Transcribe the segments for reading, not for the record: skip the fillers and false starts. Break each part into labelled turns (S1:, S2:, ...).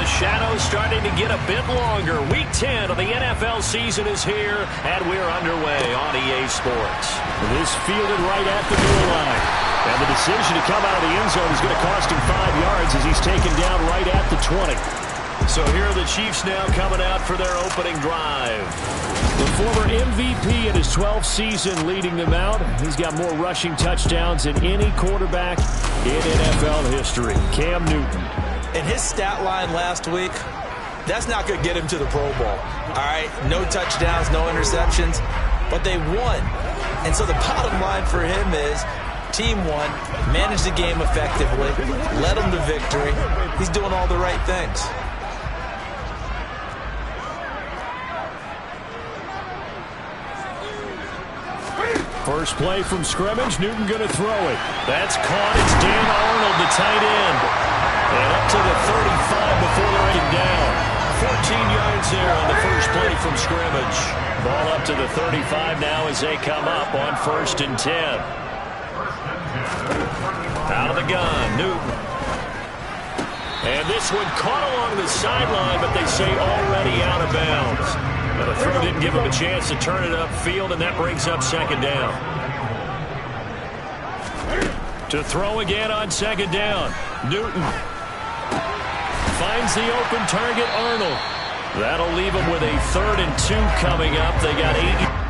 S1: The shadow's starting to get a bit longer. Week 10 of the NFL season is here, and we're underway on EA Sports.
S2: This fielded right at the goal line. And the decision to come out of the end zone is going to cost him 5 yards as he's taken down right at the 20.
S1: So here are the Chiefs now coming out for their opening drive.
S2: The former MVP in his 12th season leading them out. He's got more rushing touchdowns than any quarterback in NFL history. Cam Newton.
S3: And his stat line last week, that's not going to get him to the Pro Bowl. All right, no touchdowns, no interceptions, but they won. And so the bottom line for him is team won, managed the game effectively, led them to victory. He's doing all the right things.
S2: First play from scrimmage, Newton going to throw it. That's caught. It's Dan Arnold, the tight end. And up to the 35 before they're taken down.
S1: 14 yards there on the first play from scrimmage.
S2: Ball up to the 35 now as they come up on 1st and 10.
S1: Out of the gun, Newton. And this one caught along the sideline, but they say already out of bounds. But the throw didn't give him a chance to turn it upfield, and that brings up 2nd down.
S2: To throw again on 2nd down. Newton finds the open target, Arnold. That'll leave him with a 3rd and 2 coming up. They got 80.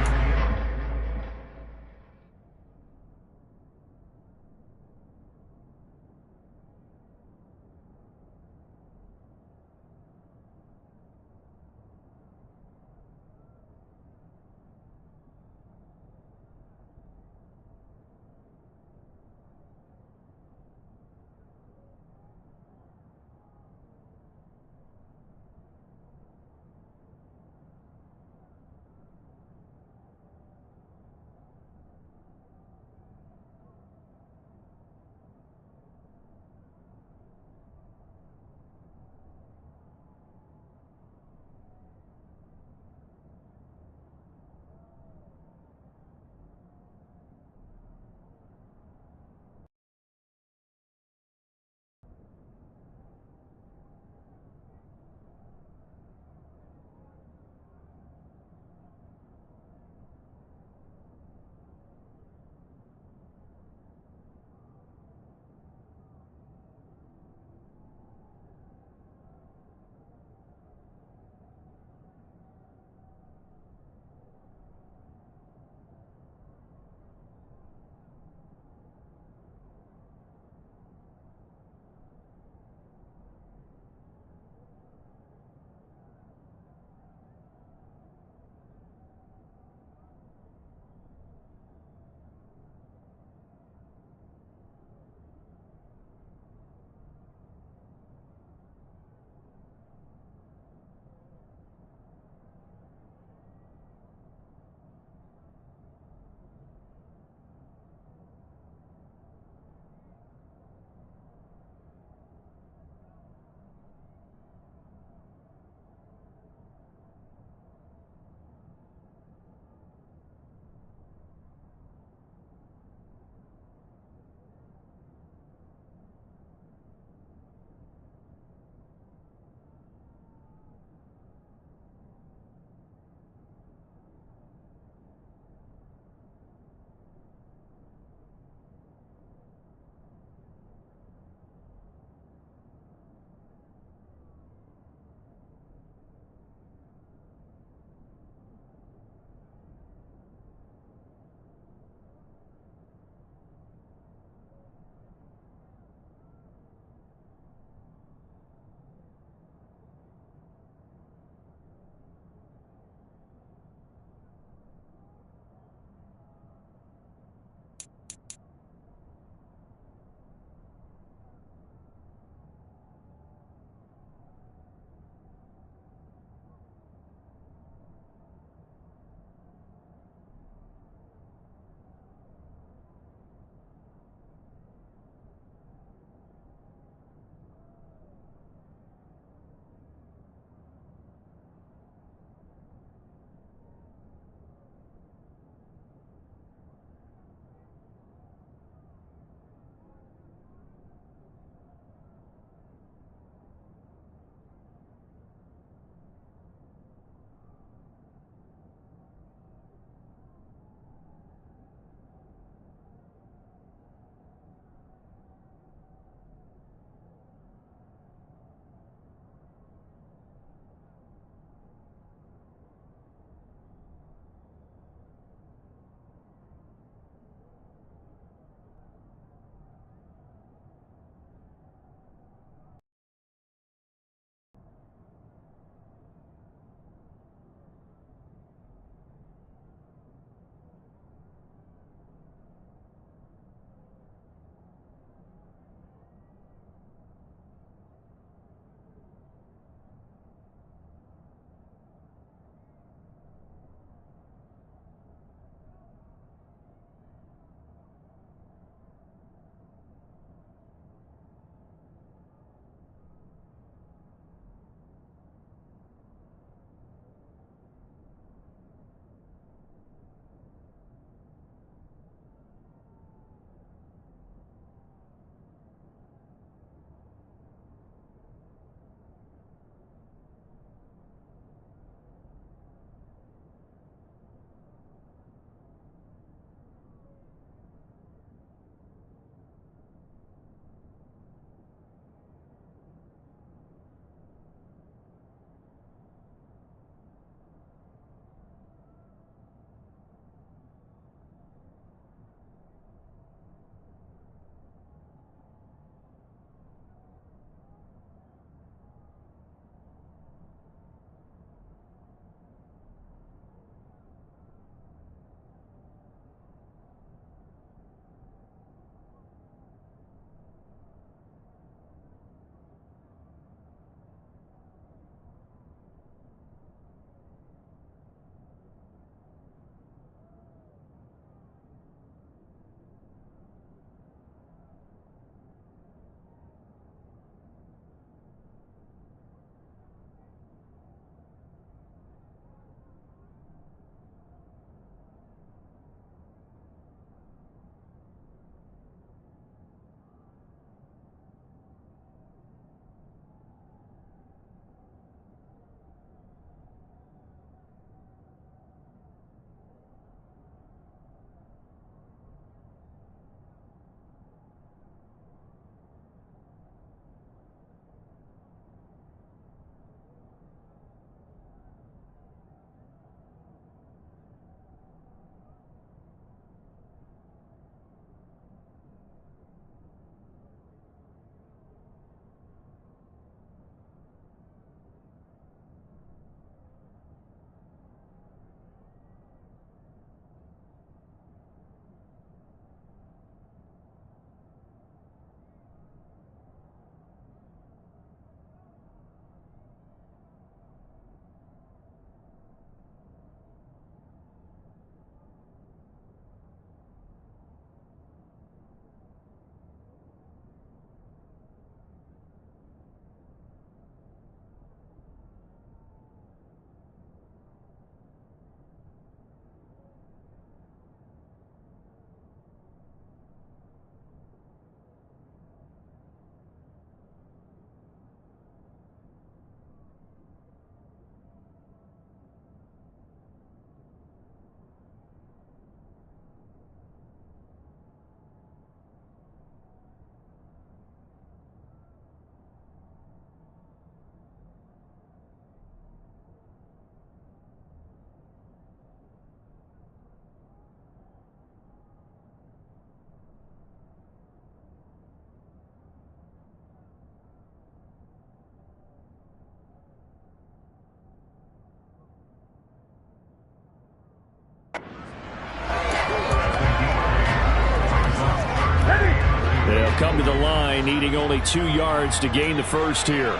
S2: line, needing only 2 yards to gain the first here.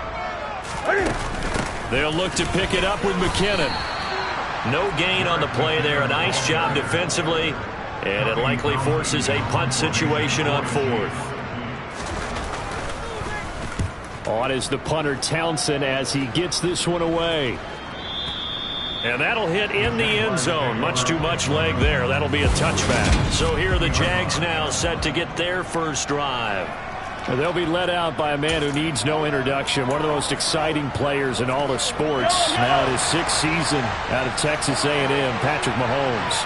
S2: They'll look to pick it up with McKinnon.
S1: No gain on the play there. A nice job defensively, and it likely forces a punt situation on 4th.
S2: On is the punter Townsend as he gets this one away.
S1: And that'll hit in the end zone. Much too much leg there. That'll be a touchback. So here are the Jags now set to get their first drive.
S2: They'll be led out by a man who needs no introduction. One of the most exciting players in all of sports. Now in his 6th season out of Texas A&M, Patrick Mahomes.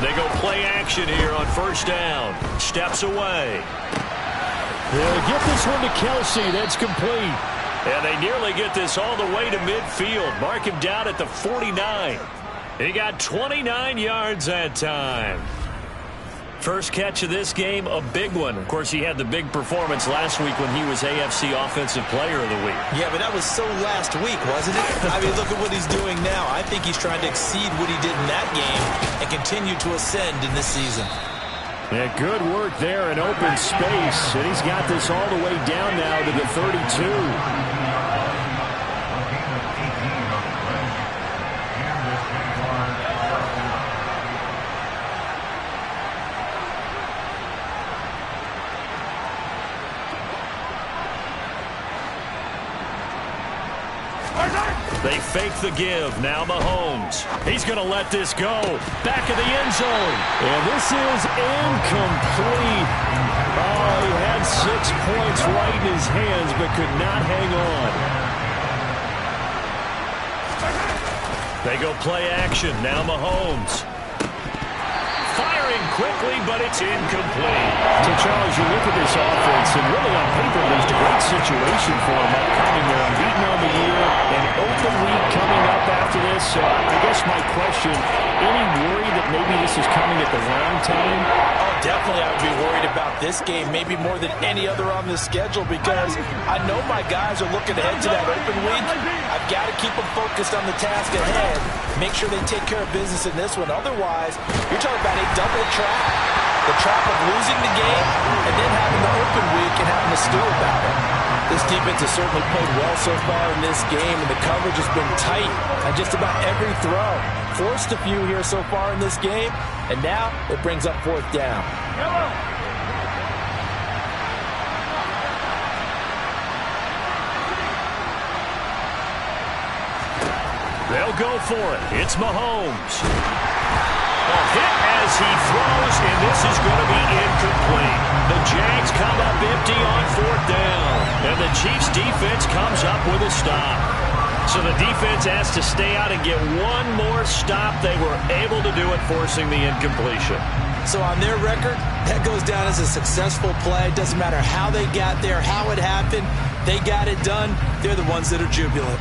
S1: They go play action here on first down. Steps away.
S2: They'll get this one to Kelsey. That's complete.
S1: And they nearly get this all the way to midfield. Mark him down at the 49. He got 29 yards that time. First catch of this game, a big one. Of course, he had the big performance last week when he was AFC Offensive Player of the Week.
S3: Yeah, but that was so last week, wasn't it? I mean, look at what he's doing now. I think he's trying to exceed what he did in that game and continue to ascend in this season.
S2: Yeah, good work there in open space. And he's got this all the way down now to the 32.
S1: They fake the give. Now Mahomes. He's going to let this go. Back of the end zone.
S2: And this is incomplete. Oh, he had 6 points right in his hands, but could not hang on.
S1: They go play action. Now Mahomes. Firing quickly, but it's incomplete.
S2: So, Charles, you look at this offense, and really on paper, there's a great situation for them upcoming. They're unbeaten on the year, an open week coming up after this. So I guess my question, any worry that maybe this is coming at the wrong time?
S3: Oh, definitely I would be worried about this game, maybe more than any other on the schedule, because I know my guys are looking ahead to that open week. I've got to keep them focused on the task ahead, make sure they take care of business in this one. Otherwise, you're talking about a double trap, the trap of losing the game and then having the open week and having to stew about it. This defense has certainly played well so far in this game, and the coverage has been tight on just about every throw. Forced a few here so far in this game, and now it brings up 4th down.
S1: They'll go for it. It's Mahomes. A hit as he throws, and this is going to be incomplete. The Jags come up empty on 4th down, and the Chiefs' defense comes up with a stop. So the defense has to stay out and get one more stop. They were able to do it, forcing the incompletion.
S3: So on their record, that goes down as a successful play. Doesn't matter how they got there, how it happened. They got it done. They're the ones that are jubilant.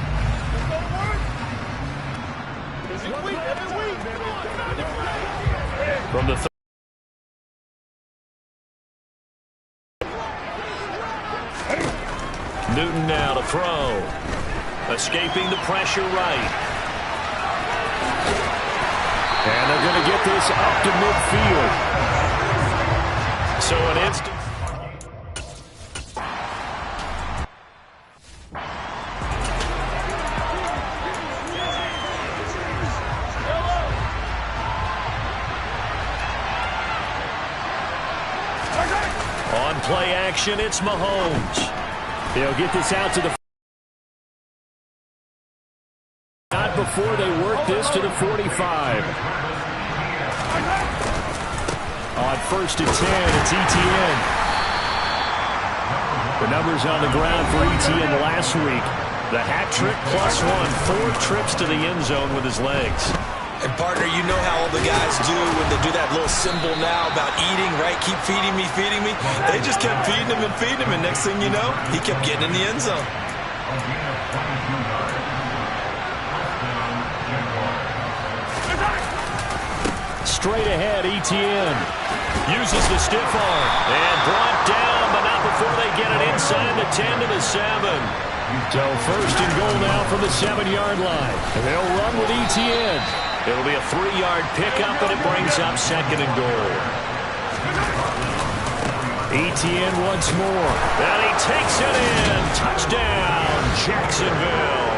S1: From the Newton now to throw. Escaping the pressure right.
S2: And they're going to get this up to midfield.
S1: So an instant. On play action, it's Mahomes.
S2: They'll get this out to the... Not before they work this to the 45. On 1st and 10, it's ETN. The numbers on the ground for ETN last week. The hat trick +1. 4 trips to the end zone with his legs.
S3: And, partner, you know how all the guys do when they do that little symbol now about eating, right? Keep feeding me, feeding me. They just kept feeding him, and next thing you know, he kept getting in the end zone.
S2: Straight ahead, ETN.
S1: Uses the stiff arm. And brought down, but not before they get it inside the 10 to the 7.
S2: So 1st and goal now from the 7-yard line. And they'll run with ETN.
S1: It'll be a 3-yard pickup, and it brings up 2nd and goal.
S2: ETN once more.
S1: And he takes it in. Touchdown, Jacksonville.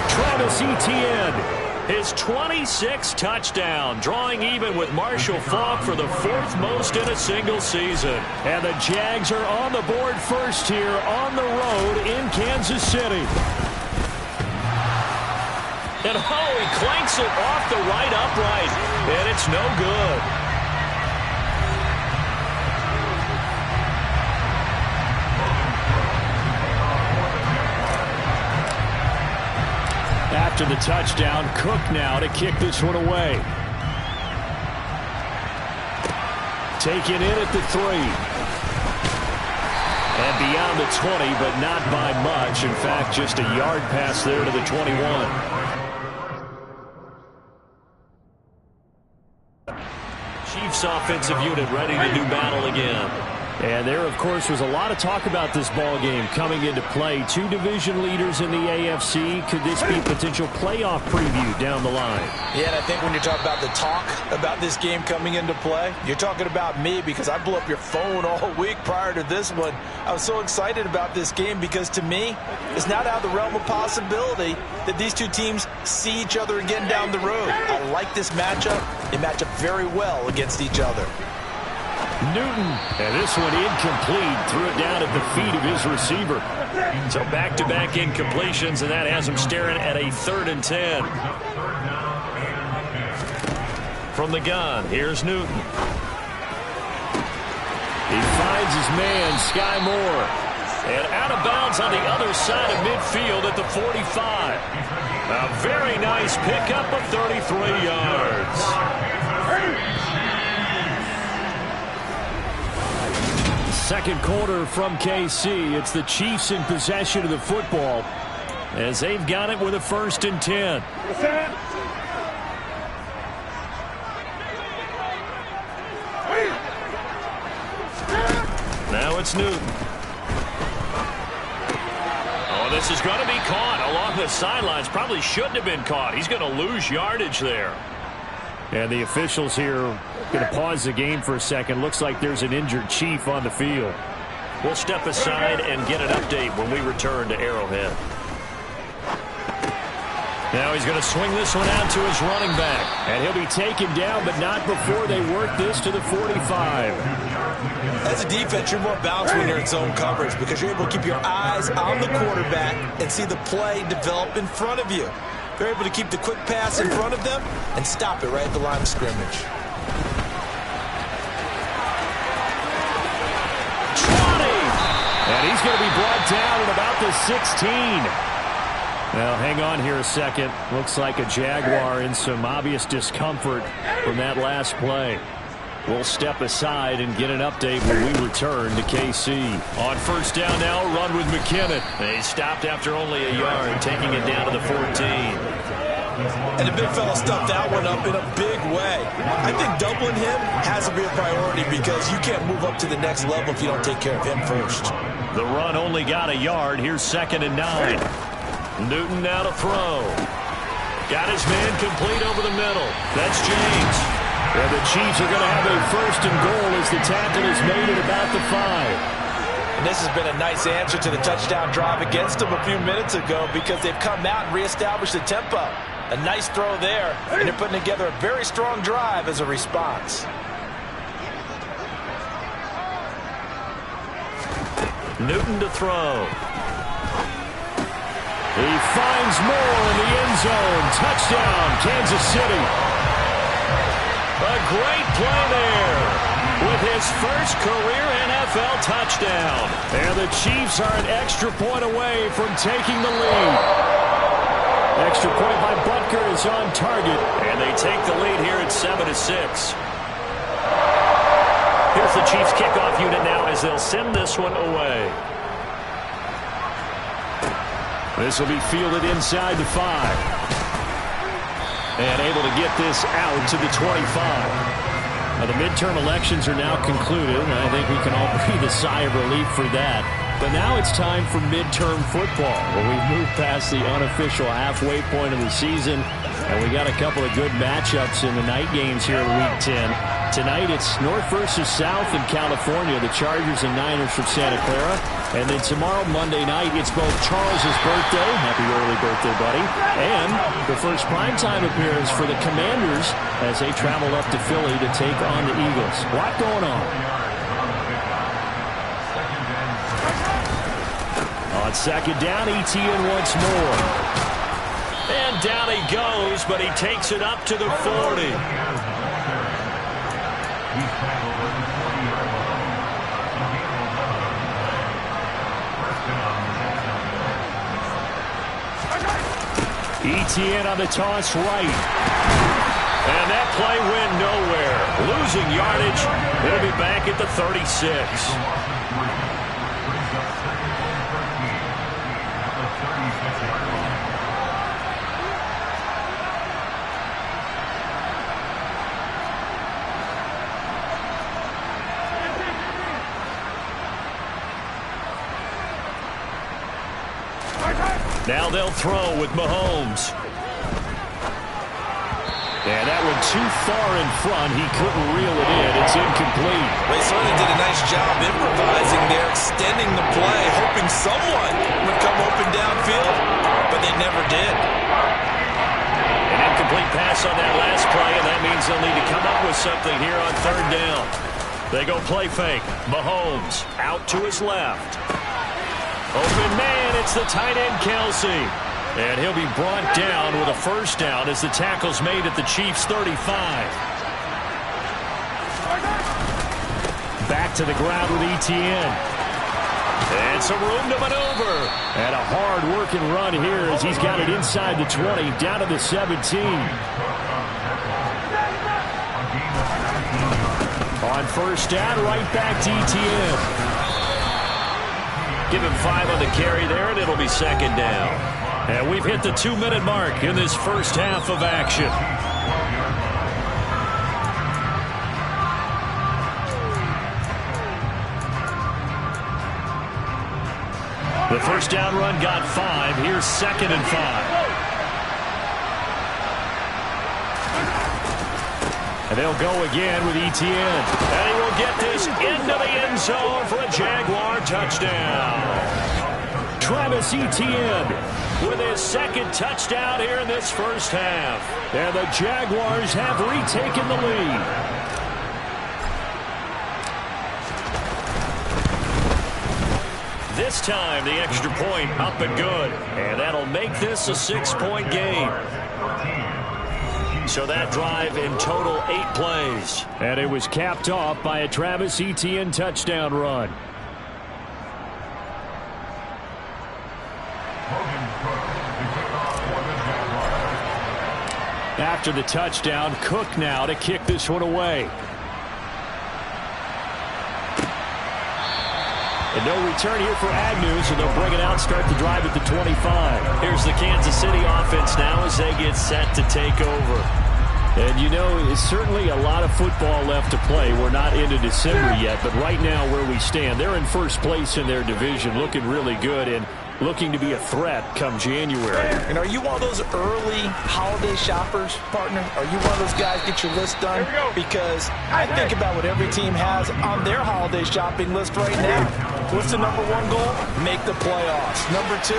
S2: Travis Etienne.
S1: His 26th touchdown, drawing even with Marshall Faulk for the 4th most in a single season.
S2: And the Jags are on the board first here on the road in Kansas City.
S1: And he clanks it off the right upright, and it's no good.
S2: After the touchdown, Cook now to kick this one away. Taken in at the 3. And beyond the 20, but not by much. In fact, just a yard pass there to the 21.
S1: Chiefs offensive unit ready to do battle again.
S2: And there, of course, was a lot of talk about this ball game coming into play. 2 division leaders in the AFC. Could this be potential playoff preview down the line?
S3: Yeah, and I think when you talk about the talk about this game coming into play, you're talking about me because I blew up your phone all week prior to this one. I was so excited about this game because to me, it's not out of the realm of possibility that these two teams see each other again down the road. I like this matchup. They match up very well against each other.
S2: Newton, and this one incomplete, threw it down at the feet of his receiver.
S1: So back-to-back incompletions, and that has him staring at a 3rd and 10. From the gun, here's Newton.
S2: He finds his man, Sky Moore.
S1: And out of bounds on the other side of midfield at the 45. A very nice pickup of 33 yards.
S2: Second quarter from KC. It's the Chiefs in possession of the football as they've got it with a 1st and 10.
S1: Now it's Newton. Oh, this is going to be caught along the sidelines. Probably shouldn't have been caught. He's going to lose yardage there.
S2: And the officials here going to pause the game for a second. Looks like there's an injured Chief on the field.
S1: We'll step aside and get an update when we return to Arrowhead. Now he's going to swing this one out to his running back.
S2: And he'll be taken down, but not before they work this to the 45.
S3: As a defense, you're more balanced when you're in zone coverage because you're able to keep your eyes on the quarterback and see the play develop in front of you. They're able to keep the quick pass in front of them and stop it right at the line of scrimmage.
S2: And he's going to be brought down at about the 16. Well, hang on here a second. Looks like a Jaguar in some obvious discomfort from that last play. We'll step aside and get an update when we return to KC.
S1: On 1st down now, run with McKinnon. They stopped after only a yard, taking it down to the 14.
S3: And the big fella stuffed that one up in a big way. I think doubling him has to be a priority because you can't move up to the next level if you don't take care of him first.
S1: The run only got a yard. Here's 2nd and 9. Newton now to throw. Got his man complete over the middle. That's James.
S2: And the Chiefs are going to have a 1st and goal as the tackle is made at about the 5.
S3: And this has been a nice answer to the touchdown drive against them a few minutes ago because they've come out and reestablished the tempo. A nice throw there, and they're putting together a very strong drive as a response.
S1: Newton to throw.
S2: He finds Moore in the end zone. Touchdown, Kansas City.
S1: A great play there with his first career NFL touchdown.
S2: And the Chiefs are an extra point away from taking the lead. Extra point by Butker is on target.
S1: And they take the lead here at 7-6. Here's the Chiefs kickoff unit now as they'll send this one away.
S2: This will be fielded inside the 5. And able to get this out to the 25. Now, the midterm elections are now concluded, and I think we can all breathe a sigh of relief for that. But now it's time for midterm football, where we've moved past the unofficial halfway point of the season, and we got a couple of good matchups in the night games here in Week 10. Tonight it's North versus South in California, the Chargers and Niners from Santa Clara. And then tomorrow, Monday night, it's both Charles' birthday, happy early birthday, buddy, and the first primetime appearance for the Commanders as they travel up to Philly to take on the Eagles. A lot going on. On second down, Etienne once more.
S1: And down he goes, but he takes it up to the 40.
S2: Etienne on the toss right.
S1: And that play went nowhere. Losing yardage. He'll be back at the 36. Now they'll throw with Mahomes.
S2: And that one too far in front. He couldn't reel it in. It's incomplete.
S3: They certainly did a nice job improvising there, extending the play, hoping someone would come open downfield, but they never did.
S1: An incomplete pass on that last play, and that means they'll need to come up with something here on third down. They go play fake. Mahomes out to his left. Open man, it's the tight end, Kelsey. And he'll be brought down with a first down as the tackle's made at the Chiefs' 35.
S2: Back to the ground with Etienne.
S1: And some room to maneuver.
S2: And a hard-working run here as he's got it inside the 20, down to the 17. On first down, right back to Etienne.
S1: Give him 5 on the carry there, and it'll be second down. And we've hit the 2-minute mark in this first half of action. The first down run got 5. Here's second and 5.
S2: And they'll go again with Etienne.
S1: And he will get this into the end zone for a Jaguar touchdown.
S2: Travis Etienne
S1: with his second touchdown here in this first half.
S2: And the Jaguars have retaken the lead.
S1: This time the extra point up and good. And that'll make this a 6-point game. So that drive in total 8 plays.
S2: And it was capped off by a Travis Etienne touchdown run. After the touchdown, Cook now to kick this one away. And no return here for Agnew, so they'll bring it out, start the drive at the 25.
S1: Here's the Kansas City offense now as they get set to take over.
S2: And you know, it's certainly a lot of football left to play. We're not into December yet, but right now where we stand, they're in first place in their division, looking really good and looking to be a threat come January.
S3: And are you one of those early holiday shoppers, partner? Are you one of those guys get your list done? Because I think about what every team has on their holiday shopping list right now. What's the number 1 goal? Make the playoffs. Number 2,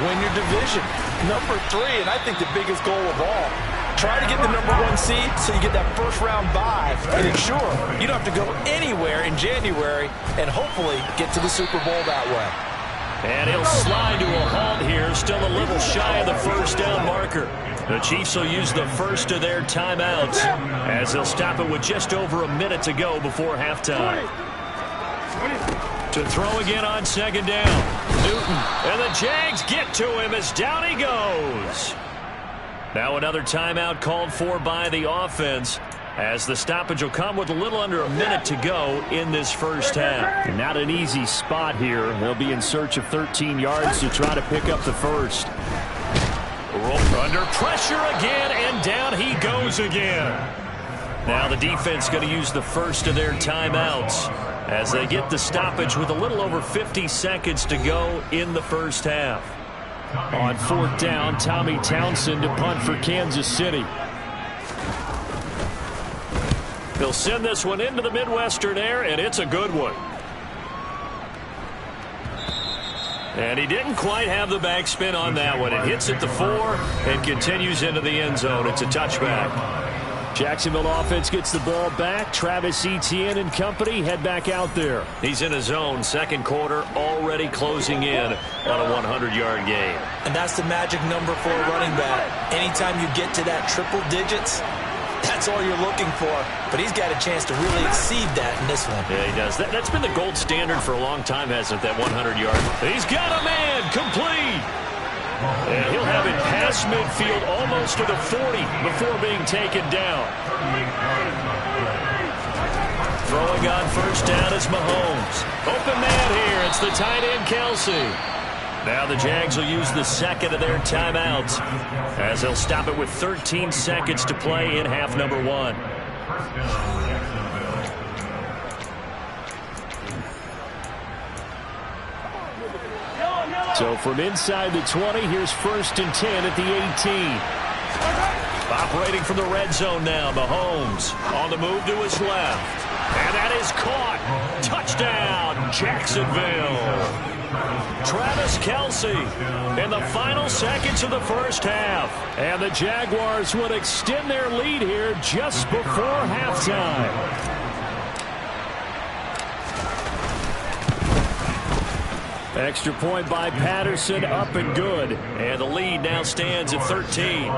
S3: win your division. Number 3, and I think the biggest goal of all, try to get the number 1 seed so you get that first round bye and ensure you don't have to go anywhere in January and hopefully get to the Super Bowl that way.
S1: And he'll slide to a halt here, still a little shy of the first down marker. The Chiefs will use the first of their timeouts as they'll stop it with just over a minute to go before halftime. To throw again on second down. Newton, and the Jags get to him as down he goes. Now another timeout called for by the offense as the stoppage will come with a little under a minute to go in this first half.
S2: Not an easy spot here. They'll be in search of 13 yards to try to pick up the first.
S1: Under pressure again, and down he goes again. Now the defense going to use the first of their timeouts as they get the stoppage with a little over 50 seconds to go in the first half.
S2: On fourth down, Tommy Townsend to punt for Kansas City.
S1: They'll send this one into the Midwestern air, and it's a good one. And he didn't quite have the backspin on that one. It hits at the 4 and continues into the end zone. It's a touchback.
S2: Jacksonville offense gets the ball back. Travis Etienne and company head back out there.
S1: He's in his zone. Second quarter already closing in on a 100-yard game.
S3: And that's the magic number for a running back. Anytime you get to that triple digits, that's all you're looking for. But he's got a chance to really exceed that in this one.
S1: Yeah, he does. That's been the gold standard for a long time, hasn't it, that 100-yard? He's got a man. Complete. And he'll have it past midfield almost to the 40 before being taken down. Throwing on first down is Mahomes. Open man here. It's the tight end, Kelsey. Now the Jags will use the second of their timeouts as they'll stop it with 13 seconds to play in half number 1.
S2: So from inside the 20, here's 1st and 10 at the 18.
S1: Operating from the red zone now, Mahomes on the move to his left. And that is caught. Touchdown, Jacksonville. Travis Kelsey in the final seconds of the first half.
S2: And the Jaguars would extend their lead here just before halftime. Extra point by Patterson, up and good.
S1: And the lead now stands at 13.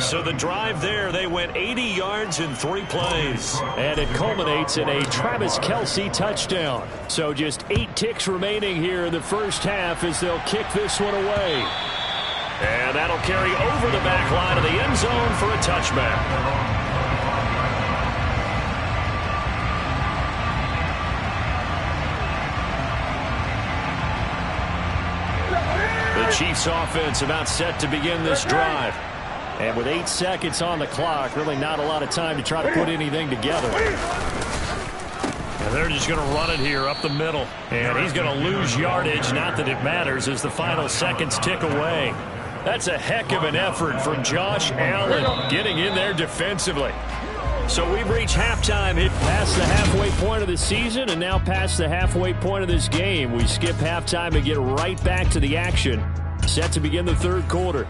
S1: So the drive there, they went 80 yards in 3 plays.
S2: And it culminates in a Travis Kelsey touchdown. So just 8 ticks remaining here in the first half as they'll kick this one away.
S1: And that'll carry over the back line of the end zone for a touchback. The Chiefs offense about set to begin this drive.
S2: And with 8 seconds on the clock, really not a lot of time to try to put anything together.
S1: And they're just going to run it here up the middle. And he's going to lose yardage. Not that it matters as the final seconds tick away. That's a heck of an effort from Josh Allen getting in there defensively. So we've reached halftime. Hit
S2: past the halfway point of the season and now past the halfway point of this game. We skip halftime and get right back to the action. Set to begin the third quarter.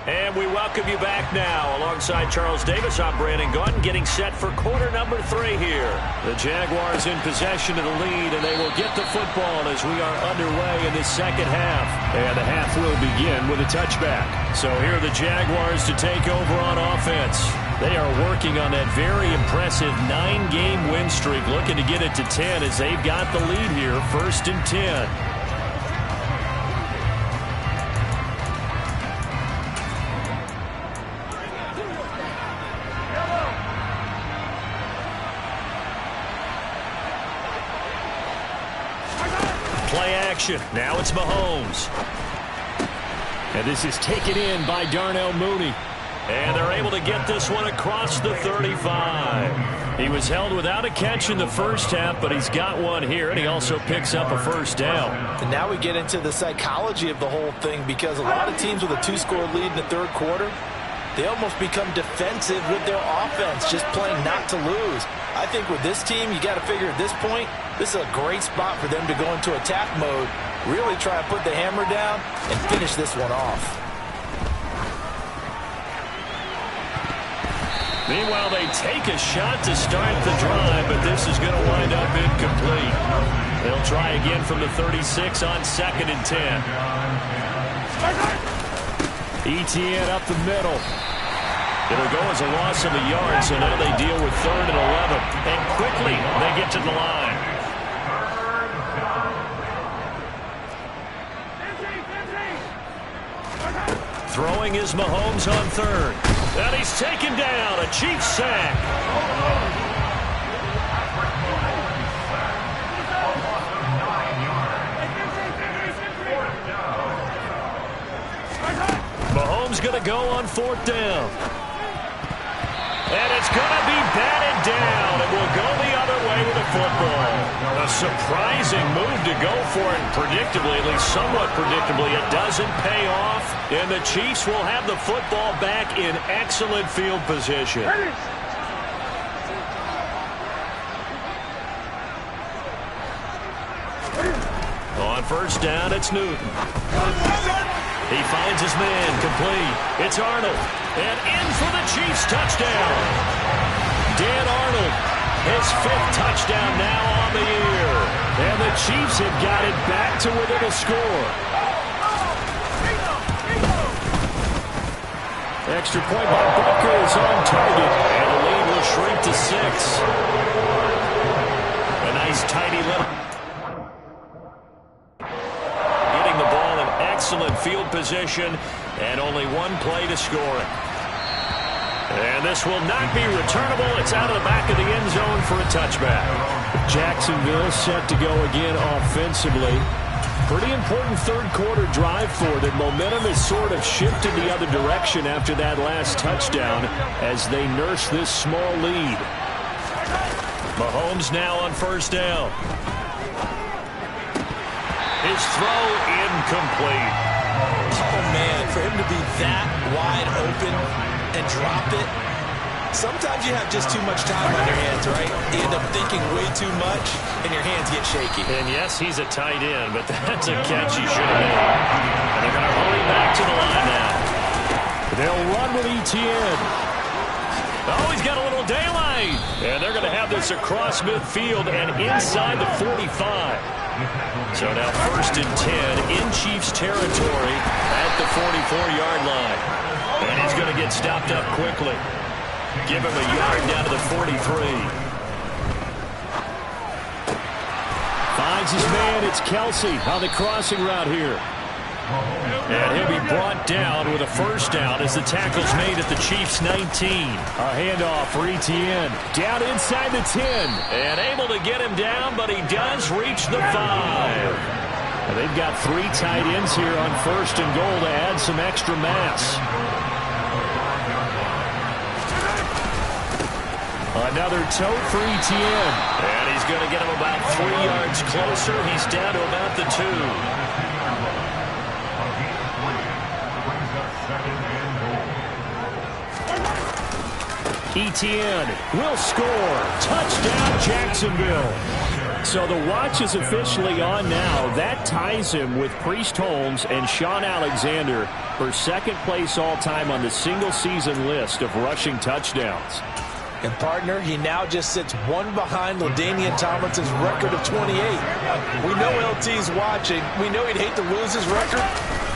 S1: And we welcome you back now. Alongside Charles Davis, I'm Brandon Gaudin, getting set for quarter number 3 here. The Jaguars in possession of the lead, and they will get the football as we are underway in the second half.
S2: And the half will begin with a touchback.
S1: So here are the Jaguars to take over on offense. They are working on that very impressive 9-game win streak, looking to get it to 10 as they've got the lead here, 1st and 10. Play action. Now it's Mahomes.
S2: And this is taken in by Darnell Mooney.
S1: And they're able to get this one across the 35. He was held without a catch in the first half, but he's got one here, and he also picks up a first down.
S3: And now we get into the psychology of the whole thing, because a lot of teams with a 2-score lead in the third quarter, they almost become defensive with their offense, just playing not to lose. I think with this team, you got to figure at this point, this is a great spot for them to go into attack mode, really try to put the hammer down and finish this one off.
S1: Meanwhile, they take a shot to start the drive, but this is going to wind up incomplete. They'll try again from the 36 on 2nd and 10.
S2: Etienne up the middle.
S1: It'll go as a loss of a yard, so now they deal with 3rd and 11. And quickly, they get to the line. Throwing is Mahomes on 3rd. And he's taken down. A Chiefs sack. Mahomes going to go on 4th down. And it's going to be batted down. It will go the other way with the football. A surprising move to go for it predictably, at least somewhat predictably. It doesn't pay off, and the Chiefs will have the football back in excellent field position. On first down, it's Newton. He finds his man, complete. It's Arnold, and in for the Chiefs touchdown. Dan Arnold, his 5th touchdown now on the year. And the Chiefs have got it back to within a score. Extra point by Butker is on target, and the lead will shrink to 6. A nice tidy little... Excellent field position, and only one play to score it. And this will not be returnable. It's out of the back of the end zone for a touchback. Jacksonville set to go again offensively. Pretty important third-quarter drive for them. Momentum has sort of shifted the other direction after that last touchdown as they nurse this small lead. Mahomes now on first down. His throw incomplete.
S3: Oh, man, for him to be that wide open and drop it. Sometimes you have just too much time on your hands, right? You end up thinking way too much, and your hands get shaky.
S1: And yes, he's a tight end, but that's a catch he should have made. And they're going to hurry back to the line now. They'll run with Etienne. Oh, he's got a little daylight. And they're going to have this across midfield and inside the 45. So now first and 10 in Chiefs territory at the 44-yard line. And he's going to get stopped up quickly. Give him a yard down to the 43.
S2: Finds his man. It's Kelsey on the crossing route here.
S1: And he'll be brought down with a first down as the tackle's made at the Chiefs' 19.
S2: A handoff for Etienne. Down inside the 10.
S1: And able to get him down, but he does reach the 5.
S2: Now they've got 3 tight ends here on first and goal to add some extra mass. Another tote for Etienne.
S1: And he's going to get him about 3 yards closer. He's down to about the 2.
S2: Etienne will score. Touchdown, Jacksonville. So the watch is officially on now. That ties him with Priest Holmes and Sean Alexander for second place all-time on the single-season list of rushing touchdowns.
S3: And, partner, he now just sits one behind LaDainian Tomlinson's record of 28. We know LT's watching. We know he'd hate to lose his record,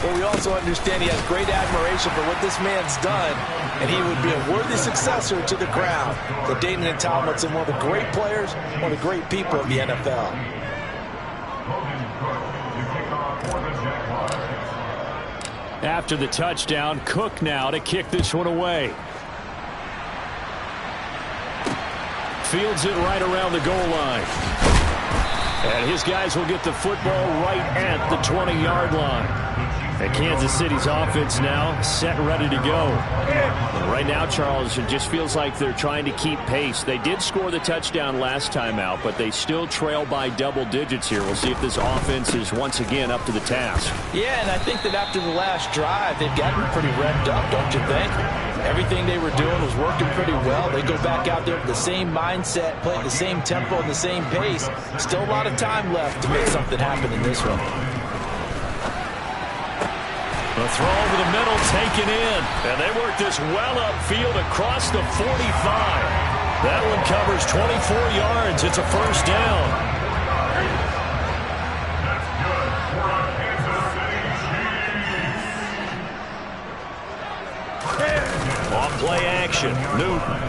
S3: but we also understand he has great admiration for what this man's done, and he would be a worthy successor to the crown. LaDainian Tomlinson, one of the great players, one of the great people of the NFL.
S2: After the touchdown, Cook now to kick this one away. Fields it right around the goal line. And his guys will get the football right at the 20-yard line. And Kansas City's offense now set, ready to go. And right now, Charles, it just feels like they're trying to keep pace. They did score the touchdown last time out, but they still trail by double digits here. We'll see if this offense is once again up to the task.
S3: Yeah, and I think that after the last drive, they've gotten pretty revved up, don't you think? Everything they were doing was working pretty well. They go back out there with the same mindset, play at the same tempo and the same pace. Still a lot of time left to make something happen in this one.
S1: The throw over the middle taken in. And they work this well upfield across the 45. That one covers 24 yards. It's a first down. Play action. Newton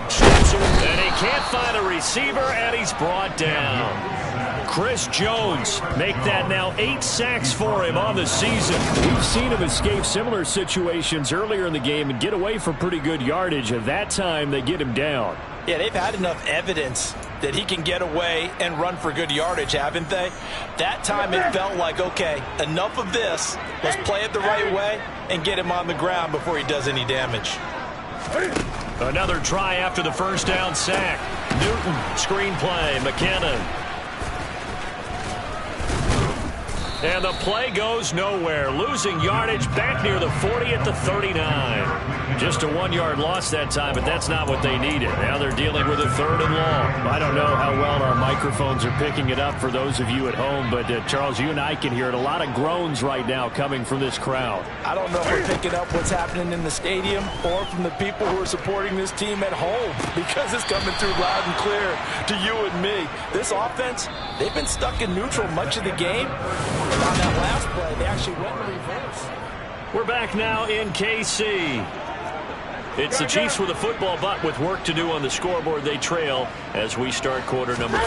S1: shoots it, and he can't find a receiver, and he's brought down. Chris Jones make that now 8 sacks for him on the season.
S2: We've seen him escape similar situations earlier in the game and get away from pretty good yardage. At that time, they get him down.
S3: Yeah, they've had enough evidence that he can get away and run for good yardage, haven't they? That time it felt like, okay, enough of this. Let's play it the right way and get him on the ground before he does any damage.
S1: Another try after the first down sack. Newton, screen play, McKinnon. And the play goes nowhere. Losing yardage back near the 40 at the 39. Just a 1-yard loss that time, but that's not what they needed. Now they're dealing with a 3rd and long. I don't know how well our microphones are picking it up for those of you at home, but Charles, you and I can hear it. A lot of groans right now coming from this crowd.
S4: I don't know if we're picking up what's happening in the stadium or from the people who are supporting this team at home, because it's coming through loud and clear to you and me. This offense, they've been stuck in neutral much of the game. And on that last play, they actually went in reverse.
S1: We're back now in KC. It's the Chiefs with a football, but with work to do on the scoreboard. They trail as we start quarter number 4.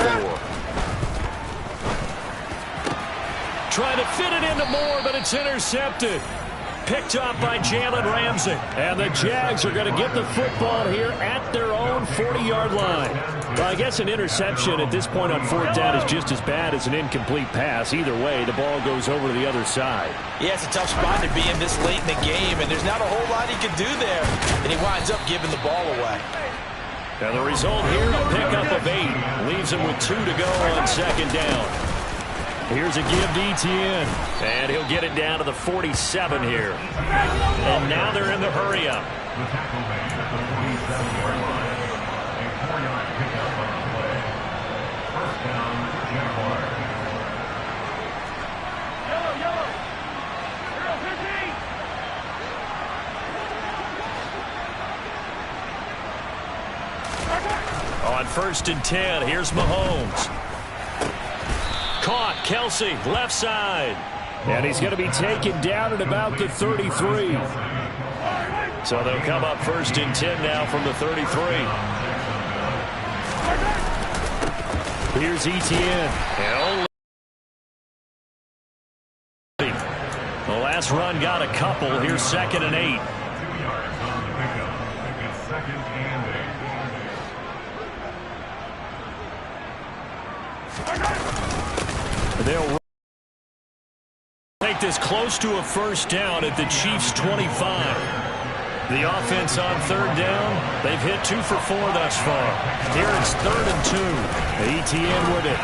S1: Trying to fit it into Moore, but it's intercepted. Picked up by Jalen Ramsey. And the Jags are going to get the football here at their own 40-yard line. Well, I guess an interception at this point on 4th down is just as bad as an incomplete pass. Either way, the ball goes over to the other side.
S3: Yeah, it's a tough spot to be in this late in the game, and there's not a whole lot he can do there. And he winds up giving the ball away.
S1: And the result here, a pickup of 8. Leaves him with 2 to go on 2nd down. Here's a give to Etienne. And he'll get it down to the 47 here. And now they're in the hurry-up. On 1st and 10, here's Mahomes. Caught, Kelsey, left side.
S2: And he's going to be taken down at about the 33.
S1: So they'll come up 1st and 10 now from the 33.
S2: Here's Etienne.
S1: The last run got a couple. Here's 2nd and 8. They'll take this close to a 1st down at the Chiefs' 25. The offense on 3rd down, they've hit 2 for 4 thus far. Here it's 3rd and 2. Etienne with it.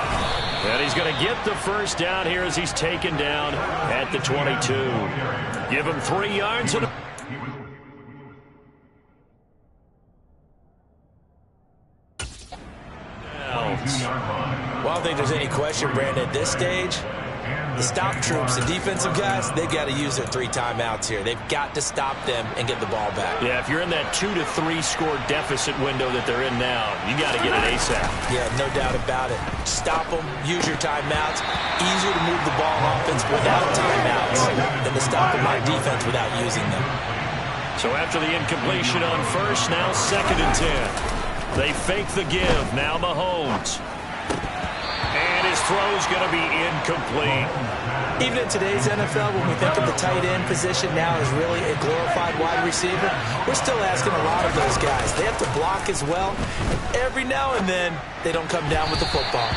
S1: And he's going to get the 1st down here as he's taken down at the 22. Give him 3 yards and
S3: Well, I don't think there's any question, Brandon, at this stage, the stop troops, the defensive guys, they've got to use their 3 timeouts here. They've got to stop them and get the ball back.
S1: Yeah, if you're in that 2 to 3 score deficit window that they're in now, you got to get it ASAP.
S3: Yeah, no doubt about it. Stop them, use your timeouts. Easier to move the ball on offense without timeouts than to stop them on defense without using them.
S1: So after the incompletion on 1st, now 2nd and 10. They fake the give. Now Mahomes. And his throw's going to be incomplete.
S3: Even in today's NFL, when we think of the tight end position now as really a glorified wide receiver, we're still asking a lot of those guys. They have to block as well. And every now and then, they don't come down with the football.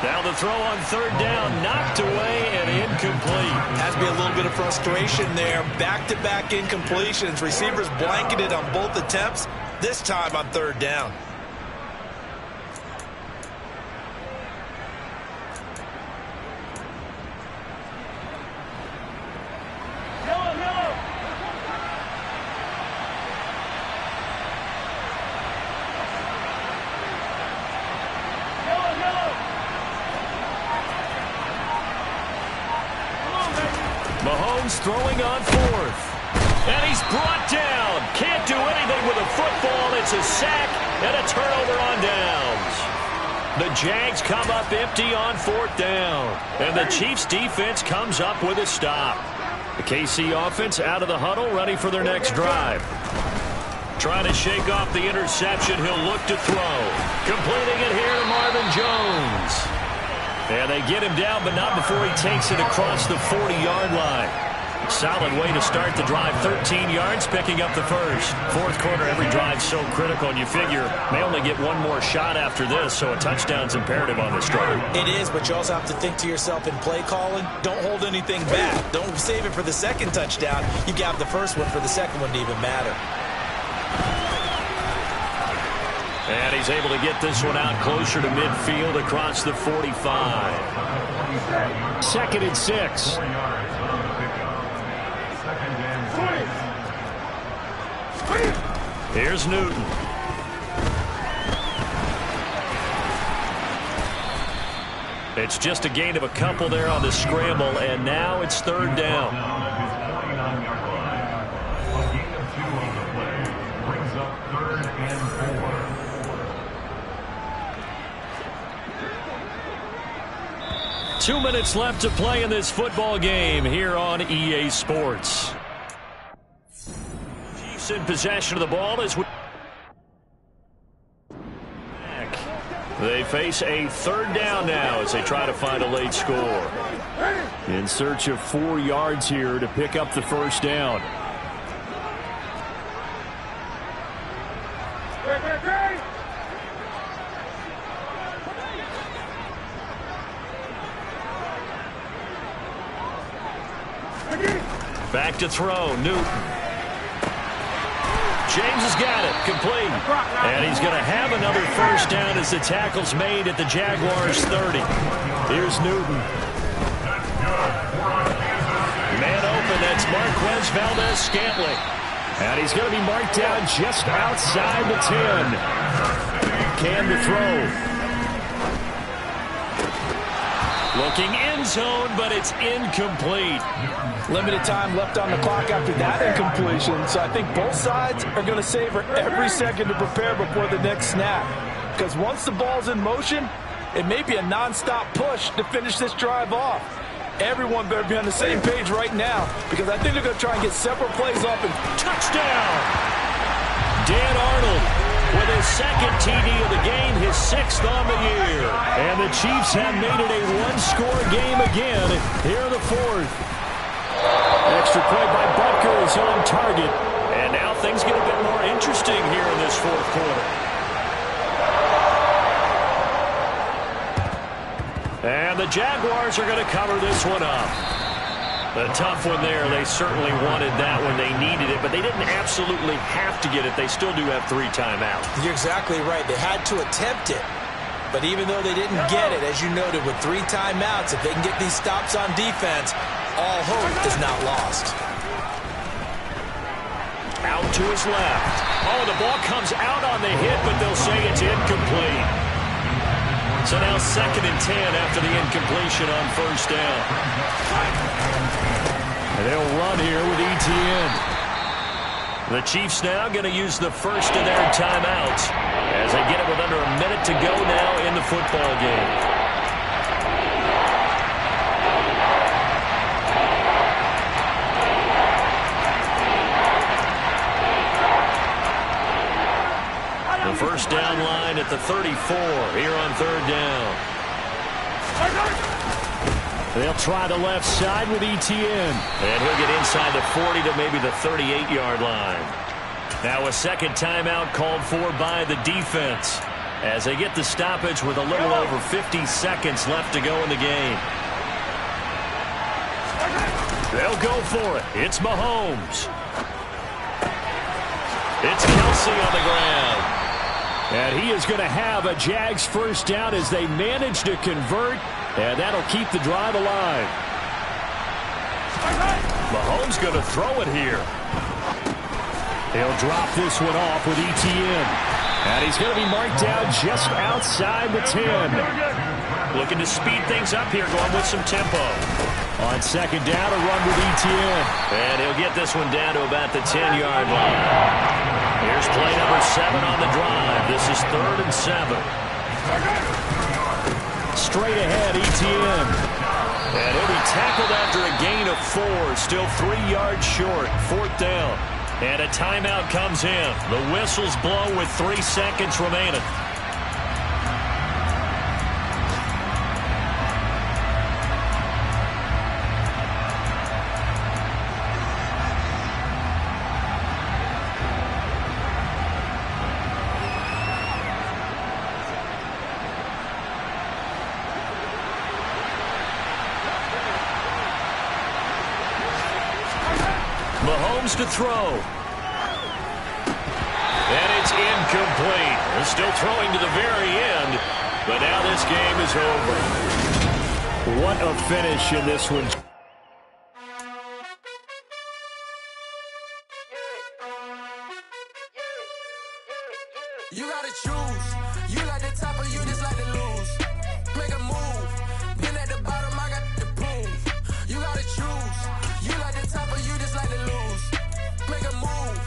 S1: Now the throw on 3rd down, knocked away and incomplete.
S3: Has to be a little bit of frustration there. Back-to-back incompletions. Receivers blanketed on both attempts, this time on 3rd down.
S1: Mahomes throwing on 4th. And he's brought down. Can't do anything with a football. It's a sack and a turnover on downs. The Jags come up empty on 4th down. And the Chiefs defense comes up with a stop. The KC offense out of the huddle, ready for their next drive. Trying to shake off the interception. He'll look to throw. Completing it here to Marvin Jones. And they get him down, but not before he takes it across the 40-yard line. Solid way to start the drive. 13 yards, picking up the 1st. 4th quarter, every drive so critical, and you figure they only get one more shot after this, so a touchdown's imperative on this drive.
S3: It is, but you also have to think to yourself in play calling, don't hold anything back. Don't save it for the 2nd touchdown. You got the 1st one for the 2nd one to even matter.
S1: And he's able to get this one out closer to midfield across the 45.
S2: 2nd and 6.
S1: Here's Newton. It's just a gain of a couple there on the scramble, and now it's 3rd down.
S5: Brings up 3rd and 4.
S1: 2 minutes left to play in this football game here on EA Sports. Chiefs in possession of the ball as we... They face a 3rd down now as they try to find a late score.
S2: In search of 4 yards here to pick up the 1st down.
S1: Back to throw, Newton. James has got it, complete. And he's going to have another 1st down as the tackle's made at the Jaguars' 30. Here's Newton. Man open, that's Marquez Valdez-Scantling.
S2: And he's going to be marked down just outside the 10. Can to throw.
S1: Looking end zone, but it's incomplete.
S4: Limited time left on the clock after that incompletion, so I think both sides are going to savor every second to prepare before the next snap. Because once the ball's in motion, it may be a non-stop push to finish this drive off. Everyone better be on the same page right now, because I think they're going to try and get several plays up and
S1: touchdown! Dan Arnold with his 2nd TD of the game, his 6th on the year.
S2: And the Chiefs have made it a 1-score game again here in the 4th. Extra point by Butker is on target.
S1: And now things get a bit more interesting here in this 4th quarter. And the Jaguars are going to cover this one up. A tough one there. They certainly wanted that when they needed it, but they didn't absolutely have to get it. They still do have 3 timeouts.
S3: You're exactly right. They had to attempt it. But even though they didn't get it, as you noted, with 3 timeouts, if they can get these stops on defense, all hope is not lost.
S1: Out to his left. Oh, the ball comes out on the hit, but they'll say it's incomplete. So now 2nd and 10 after the incompletion on 1st down.
S2: And they'll run here with ETN.
S1: The Chiefs now going to use the first of their timeouts as they get it with under a minute to go now in the football game. The first down line at the 34 here on 3rd down.
S2: They'll try the left side with ETN.
S1: And he'll get inside the 40 to maybe the 38-yard line. Now a 2nd timeout called for by the defense as they get the stoppage with a little over 50 seconds left to go in the game. They'll go for it. It's Mahomes. It's Kelsey on the ground.
S2: And he is going to have a Jags 1st down as they manage to convert, and that'll keep the drive alive.
S1: Mahomes going to throw it here.
S2: He'll drop this one off with ETN. And he's going to be marked down just outside the 10.
S1: Looking to speed things up here, going with some tempo.
S2: On 2nd down, a run with ETN.
S1: And he'll get this one down to about the 10-yard line. Here's play number 7 on the drive. This is 3rd and 7.
S2: Straight ahead, ETN.
S1: And he'll be tackled after a gain of 4. Still 3 yards short. 4th down. And a timeout comes in. The whistles blow with 3 seconds remaining. Mahomes to throw. And it's incomplete. They're still throwing to the very end, but now this game is over.
S2: What a finish in this one.
S6: You gotta choose. You like the top or you just like to lose. Make a move. Been at the bottom, I got the proof. You gotta choose. You like the top or you just like to lose. Make a move.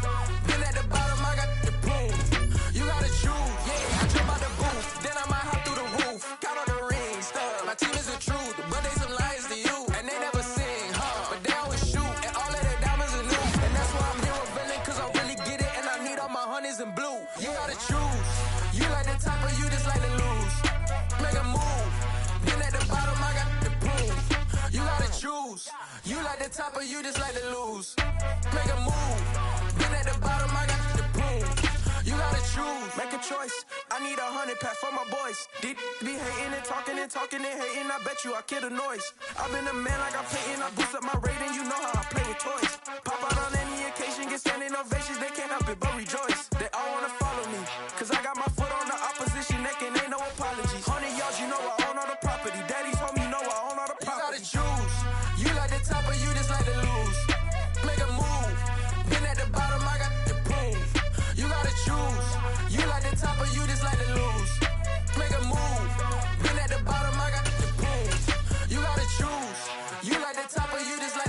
S6: Been at the bottom, I got the proof. You gotta choose. Yeah, I jump out the booth. Then I might hop through the roof. Count on the rings. My team is the truth, but they some liars to you. And they never sing, but they always shoot. And all of their diamonds are new. And that's why I'm here with villain, cause I really get it. And I need all my honeys in blue. You gotta choose. You like the top or you just like to lose. Make a move. Been at the bottom, I got the proof. You gotta choose. You like the top or you just like to lose. Make a move. Been at the bottom, I got the proof. You gotta choose. Make a choice. I need 100 pack for my boys. Deep be hating and talking and hating. I bet you I kill the noise. I've been a man like I'm Peyton. I boost up my rating. You know how I play with toys. Pop out on any occasion, get standing ovations. They can't help it but rejoice. They all wanna follow me, cause I got my foot on the opposition neck and ain't no apologies. 100 yards, you know I own all the property. Daddy's home, you know I own all the property. You gotta choose. You like the top or you just like to lose. Make a move. Been at the bottom, I got the proof. You gotta choose. You like the top or you just like to lose. Make a move. Been at the bottom, I got the proof. You gotta choose. You like the top or you just like